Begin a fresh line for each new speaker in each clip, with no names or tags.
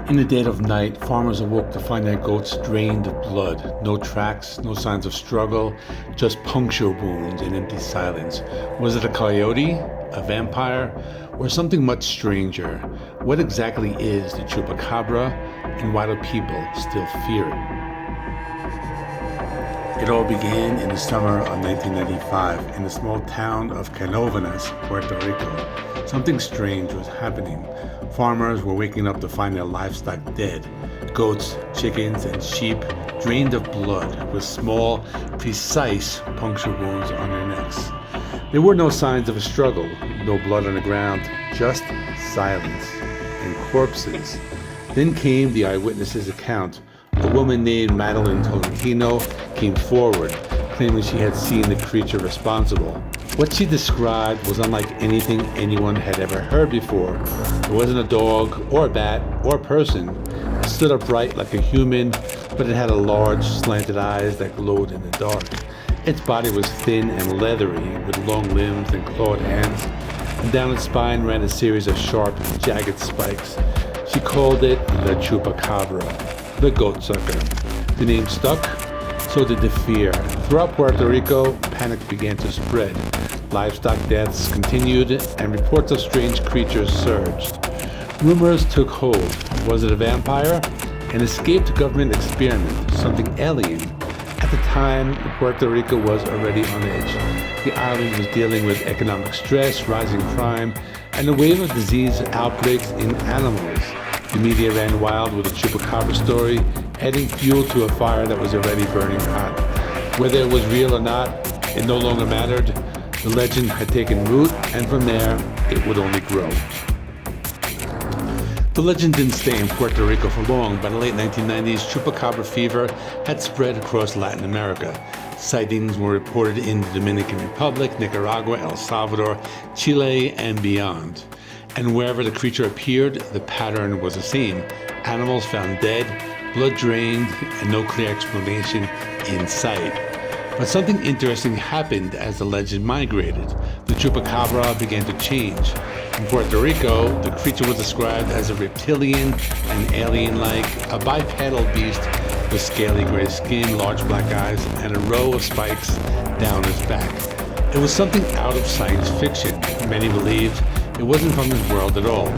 In the dead of night, farmers awoke to find their goats drained of blood. No tracks, no signs of struggle, just puncture wounds and empty silence. Was it a coyote, a vampire, or something much stranger? What exactly is the Chupacabra, and why do people still fear it? It all began in the summer of 1995 in the small town of Canóvanas, Puerto Rico. Something strange was happening. Farmers were waking up to find their livestock dead. Goats, chickens, and sheep drained of blood with small, precise puncture wounds on their necks. There were no signs of a struggle, no blood on the ground, just silence and corpses. Then came the eyewitness's account. A woman named Madeline Tolentino came forward, claiming she had seen the creature responsible. What she described was unlike anything anyone had ever heard before. It wasn't a dog, or a bat, or a person. It stood upright like a human, but it had a large, slanted eyes that glowed in the dark. Its body was thin and leathery, with long limbs and clawed hands, and down its spine ran a series of sharp, jagged spikes. She called it the Chupacabra, the goat sucker. The name stuck, so did the fear. Throughout Puerto Rico, panic began to spread. Livestock deaths continued, and reports of strange creatures surged. Rumors took hold. Was it a vampire? An escaped government experiment? Something alien? At the time, Puerto Rico was already on edge. The island was dealing with economic stress, rising crime, and a wave of disease outbreaks in animals. The media ran wild with the Chupacabra story, adding fuel to a fire that was already burning hot. Whether it was real or not, it no longer mattered. The legend had taken root, and from there, it would only grow. The legend didn't stay in Puerto Rico for long. By the late 1990s, Chupacabra fever had spread across Latin America. Sightings were reported in the Dominican Republic, Nicaragua, El Salvador, Chile, and beyond. And wherever the creature appeared, the pattern was the same. Animals found dead, blood drained, and no clear explanation in sight. But something interesting happened as the legend migrated. The Chupacabra began to change. In Puerto Rico, the creature was described as a reptilian and alien-like, a bipedal beast with scaly gray skin, large black eyes, and a row of spikes down its back. It was something out of science fiction. Many believed it wasn't from this world at all.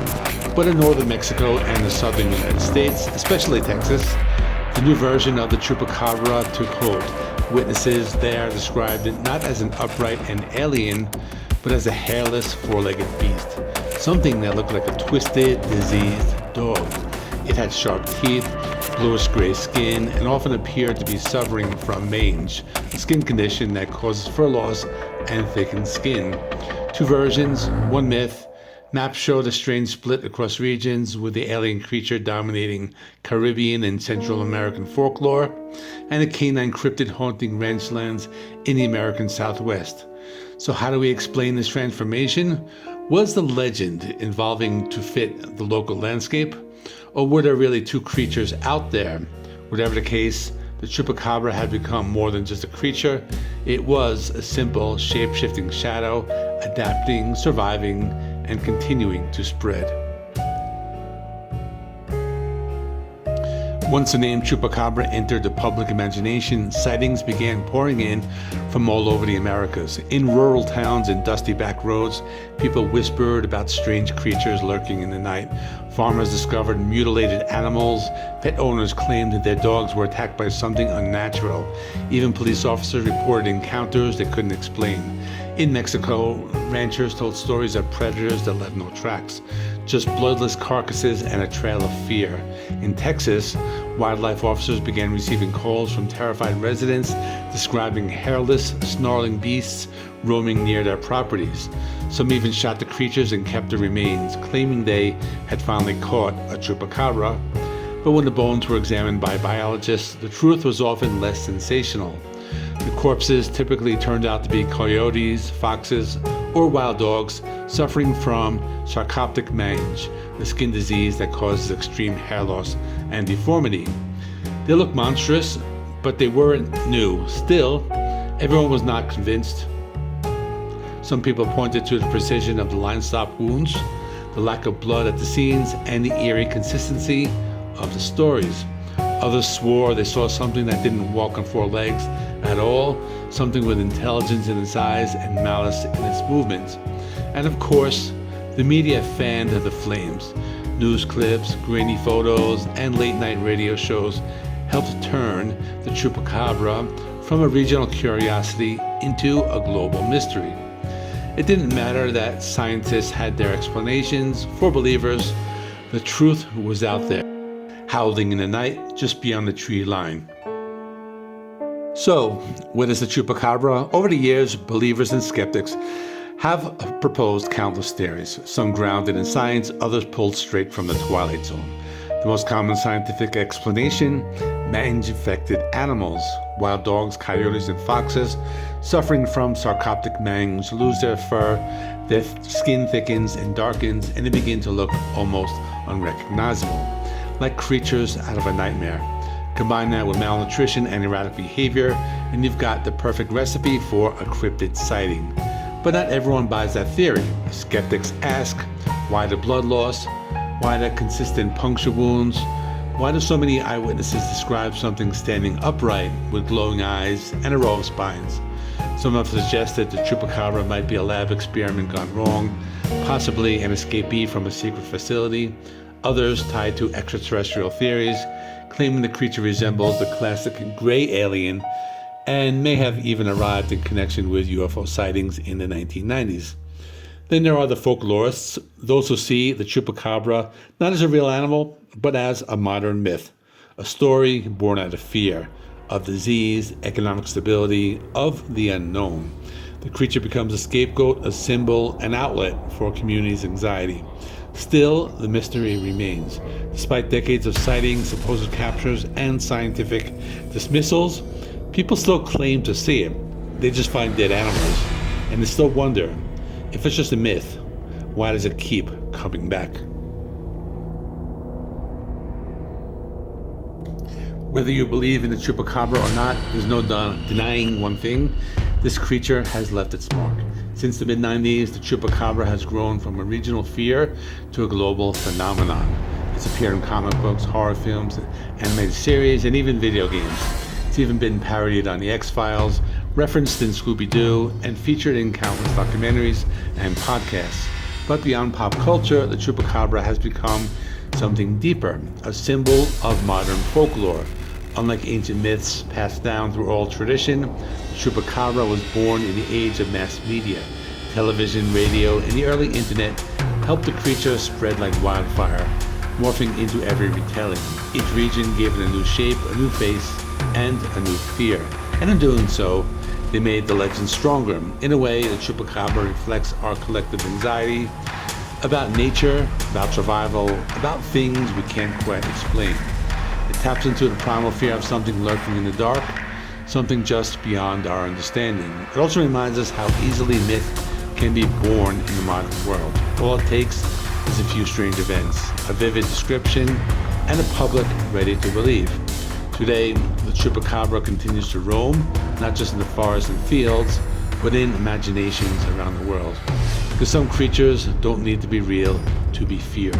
But in northern Mexico and the southern United States, especially Texas, the new version of the Chupacabra took hold. Witnesses there described it not as an upright and alien, but as a hairless, four-legged beast. Something that looked like a twisted, diseased dog. It had sharp teeth, bluish-gray skin, and often appeared to be suffering from mange, a skin condition that causes fur loss and thickened skin. Two versions, one myth. Maps showed a strange split across regions, with the alien creature dominating Caribbean and Central American folklore, and a canine cryptid haunting ranch lands in the American Southwest. So how do we explain this transformation? Was the legend evolving to fit the local landscape? Or were there really two creatures out there? Whatever the case, the Chupacabra had become more than just a creature. It was a simple, shape-shifting shadow, adapting, surviving, and continuing to spread. Once the name Chupacabra entered the public imagination, sightings began pouring in from all over the Americas. In rural towns and dusty back roads, people whispered about strange creatures lurking in the night. Farmers discovered mutilated animals. Pet owners claimed that their dogs were attacked by something unnatural. Even police officers reported encounters they couldn't explain. In Mexico, ranchers told stories of predators that left no tracks, just bloodless carcasses and a trail of fear. In Texas, wildlife officers began receiving calls from terrified residents describing hairless, snarling beasts roaming near their properties. Some even shot the creatures and kept the remains, claiming they had finally caught a Chupacabra. But when the bones were examined by biologists, the truth was often less sensational. The corpses typically turned out to be coyotes, foxes, or wild dogs suffering from sarcoptic mange, the skin disease that causes extreme hair loss and deformity. They looked monstrous, but they weren't new. Still, everyone was not convinced. Some people pointed to the precision of the line-stop wounds, the lack of blood at the scenes, and the eerie consistency. of the stories. Others swore they saw something that didn't walk on four legs at all, something with intelligence in its eyes and malice in its movements. And of course, the media fanned the flames. News clips, grainy photos, and late-night radio shows helped turn the Chupacabra from a regional curiosity into a global mystery. It didn't matter that scientists had their explanations. For believers, the truth was out there, howling in the night just beyond the tree line. So, what is the Chupacabra? Over the years, believers and skeptics have proposed countless theories, some grounded in science, others pulled straight from the Twilight Zone. The most common scientific explanation: mange-infected animals. Wild dogs, coyotes, and foxes suffering from sarcoptic mange lose their fur, their skin thickens and darkens, and they begin to look almost unrecognizable, like creatures out of a nightmare. Combine that with malnutrition and erratic behavior, and you've got the perfect recipe for a cryptid sighting. But not everyone buys that theory. Skeptics ask, why the blood loss? Why the consistent puncture wounds? Why do so many eyewitnesses describe something standing upright with glowing eyes and a row of spines? Some have suggested the Chupacabra might be a lab experiment gone wrong, possibly an escapee from a secret facility. Others tied to extraterrestrial theories, claiming the creature resembles the classic gray alien and may have even arrived in connection with UFO sightings in the 1990s. Then there are the folklorists, those who see the Chupacabra not as a real animal, but as a modern myth, a story born out of fear, of disease, economic stability, of the unknown. The creature becomes a scapegoat, a symbol, an outlet for community's anxiety. Still, the mystery remains. Despite decades of sightings, supposed captures, and scientific dismissals, people still claim to see it. They just find dead animals, and they still wonder, if it's just a myth, why does it keep coming back? Whether you believe in the Chupacabra or not, there's no denying one thing: this creature has left its mark. Since the mid-90s, the Chupacabra has grown from a regional fear to a global phenomenon. It's appeared in comic books, horror films, animated series, and even video games. It's even been parodied on The X-Files, referenced in Scooby-Doo, and featured in countless documentaries and podcasts. But beyond pop culture, the Chupacabra has become something deeper, a symbol of modern folklore. Unlike ancient myths passed down through oral tradition, the Chupacabra was born in the age of mass media. Television, radio, and the early internet helped the creature spread like wildfire, morphing into every retelling. Each region gave it a new shape, a new face, and a new fear. And in doing so, they made the legend stronger. In a way, the Chupacabra reflects our collective anxiety about nature, about survival, about things we can't quite explain. It taps into the primal fear of something lurking in the dark, something just beyond our understanding. It also reminds us how easily myth can be born in the modern world. All it takes is a few strange events, a vivid description, and a public ready to believe. Today, the Chupacabra continues to roam, not just in the forests and fields, but in imaginations around the world. Because some creatures don't need to be real to be feared.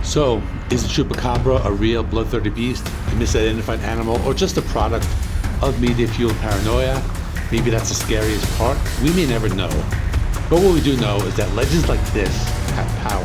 So, is the Chupacabra a real bloodthirsty beast, a misidentified animal, or just a product of media-fueled paranoia? Maybe that's the scariest part. We may never know. But what we do know is that legends like this have power.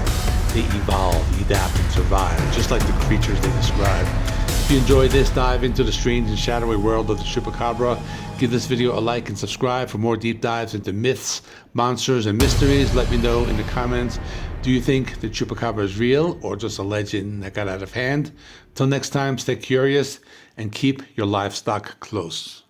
They evolve, adapt, and survive, just like the creatures they describe. If you enjoyed this dive into the strange and shadowy world of the Chupacabra, give this video a like and subscribe for more deep dives into myths, monsters, and mysteries. Let me know in the comments. Do you think the Chupacabra is real or just a legend that got out of hand? Till next time, stay curious and keep your livestock close.